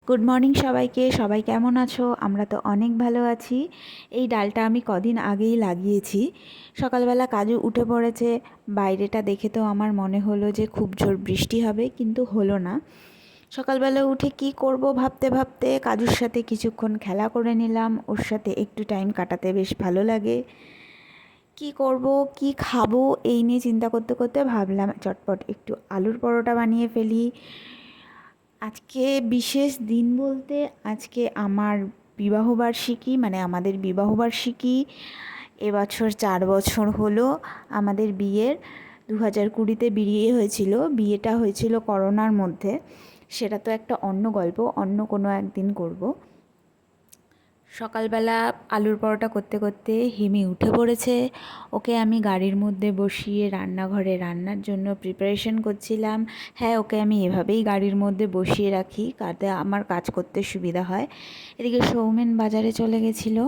Good morning সবাইকে। সবাই কেমন আছো? আমরা তো অনেক ভালো আছি। এই ডালটা আমি কদিন আগেই লাগিয়েছি। সকালবেলা কাজু উঠে পড়েছে। বাইরেটা দেখে তো আমার মনে হলো যে খুব জোর বৃষ্টি হবে, কিন্তু হলো না। সকালবেলা উঠে কি করব ভাবতে ভাবতে কাজুর সাথে কিছুক্ষণ খেলা করে নিলাম। ওর সাথে একটু টাইম কাটাতে বেশ ভালো লাগে। কি করব, কি খাবো, এই নিয়ে চিন্তা করতে করতে ভাবলাম চটপট একটু আলুর পরোটা বানিয়ে ফেলি। আজকে বিশেষ দিন বলতে আজকে আমার বিবাহবার্ষিকী, মানে আমাদের বিবাহবার্ষিকী। এবছর 4 বছর হলো আমাদের বিয়ের। 2020-তে বিয়ে হয়েছিল। বিয়েটা হয়েছিল করোনার মধ্যে। সেটা তো একটা অন্য গল্প, অন্য কোনো একদিন করব। সকালবেলা আলুর পরোটা করতে করতে হিমি উঠে পড়েছে। ওকে আমি গাড়ির মধ্যে বসিয়ে রান্নাঘরে রান্নার জন্য প্রিপারেশন করছিলাম। হ্যাঁ, ওকে আমি এভাবেই গাড়ির মধ্যে বসিয়ে রাখি, তাতে আমার কাজ করতে সুবিধা হয়। এদিকে সৌমেন বাজারে চলে গেছিলো।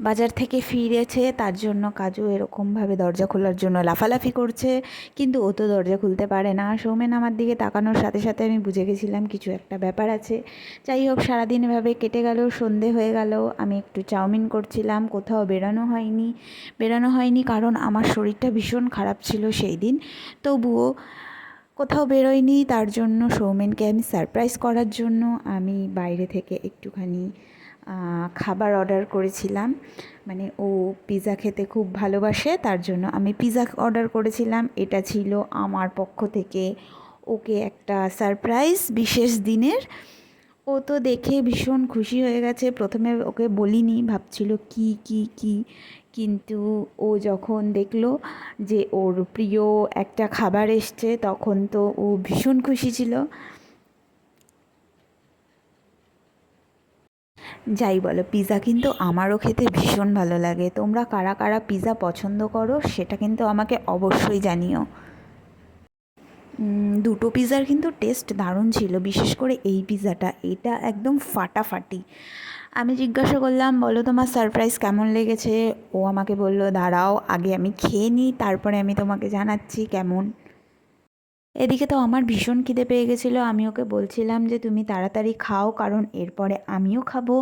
বাজার থেকে ফিরেছে, তার জন্য কাজু এরকমভাবে দরজা খোলার জন্য লাফালাফি করছে, কিন্তু ও তো দরজা খুলতে পারে না। সৌমেন আমার দিকে তাকানোর সাথে সাথে আমি বুঝে গেছিলাম কিছু একটা ব্যাপার আছে। যাই হোক, সারাদিন এভাবে কেটে গেল। সন্ধে হয়ে গেল, আমি একটু চাউমিন করছিলাম। কোথাও বেরানো হয়নি কারণ আমার শরীরটা ভীষণ খারাপ ছিল সেই দিন। তবুও কোথাও বেরোয়নি। তার জন্য সৌমেনকে আমি সারপ্রাইজ করার জন্য আমি বাইরে থেকে একটুখানি খাবার অর্ডার করেছিলাম। মানে ও পিৎজা খেতে খুব ভালোবাসে, তার জন্য আমি পিৎজা অর্ডার করেছিলাম। এটা ছিল আমার পক্ষ থেকে ওকে একটা সারপ্রাইজ বিশেষ দিনের। ও তো দেখে ভীষণ খুশি হয়ে গেছে। প্রথমে ওকে বলিনি, ভাবছিল কি কি কি, কিন্তু ও যখন দেখলো যে ওর প্রিয় একটা খাবার এসছে, তখন তো ও ভীষণ খুশি ছিল। যাই বলো, পিৎজা কিন্তু আমারও খেতে ভীষণ ভালো লাগে। তোমরা কারা কারা পিৎজা পছন্দ করো সেটা কিন্তু আমাকে অবশ্যই জানিও। দুটো পিৎজার কিন্তু টেস্ট দারুণ ছিল, বিশেষ করে এই পিৎজাটা, এটা একদম ফাটাফাটি। আমি জিজ্ঞাসা করলাম, বলো তোমার সারপ্রাইজ কেমন লেগেছে? ও আমাকে বলল, দাঁড়াও আগে আমি খেয়ে নিই, তারপরে আমি তোমাকে জানাচ্ছি কেমন। এদিকে তো আমার ভীষণ খিদে পেয়ে গেছিলো। আমি ওকে বলছিলাম যে তুমি তাড়াতাড়ি খাও, কারণ এরপরে আমিও খাবো।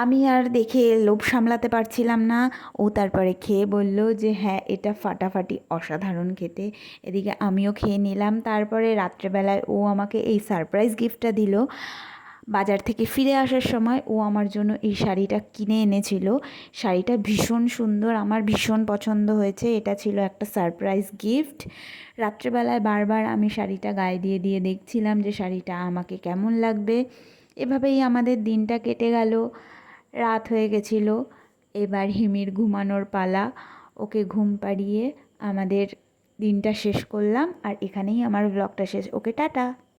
আমি আর দেখে লোভ সামলাতে পারছিলাম না। ও তারপরে খেয়ে বলল যে হ্যাঁ, এটা ফাটাফাটি, অসাধারণ খেতে। এদিকে আমিও খেয়ে নিলাম। তারপরে রাত্রেবেলায় ও আমাকে এই সারপ্রাইজ গিফটটা দিল। বাজার থেকে ফিরে আসার সময় ও আমার জন্য এই শাড়িটা কিনে এনেছিল। শাড়িটা ভীষণ সুন্দর, আমার ভীষণ পছন্দ হয়েছে। এটা ছিল একটা সারপ্রাইজ গিফট। রাত্রেবেলায় বারবার আমি শাড়িটা গায়ে দিয়ে দিয়ে দেখছিলাম যে শাড়িটা আমাকে কেমন লাগবে। এভাবেই আমাদের দিনটা কেটে গেল। রাত হয়ে গেছিল। এবার হিমির ঘুমানোর পালা। ওকে ঘুম পাড়িয়ে আমাদের দিনটা শেষ করলাম। আর এখানেই আমার ব্লগটা শেষ। ওকে, টাটা।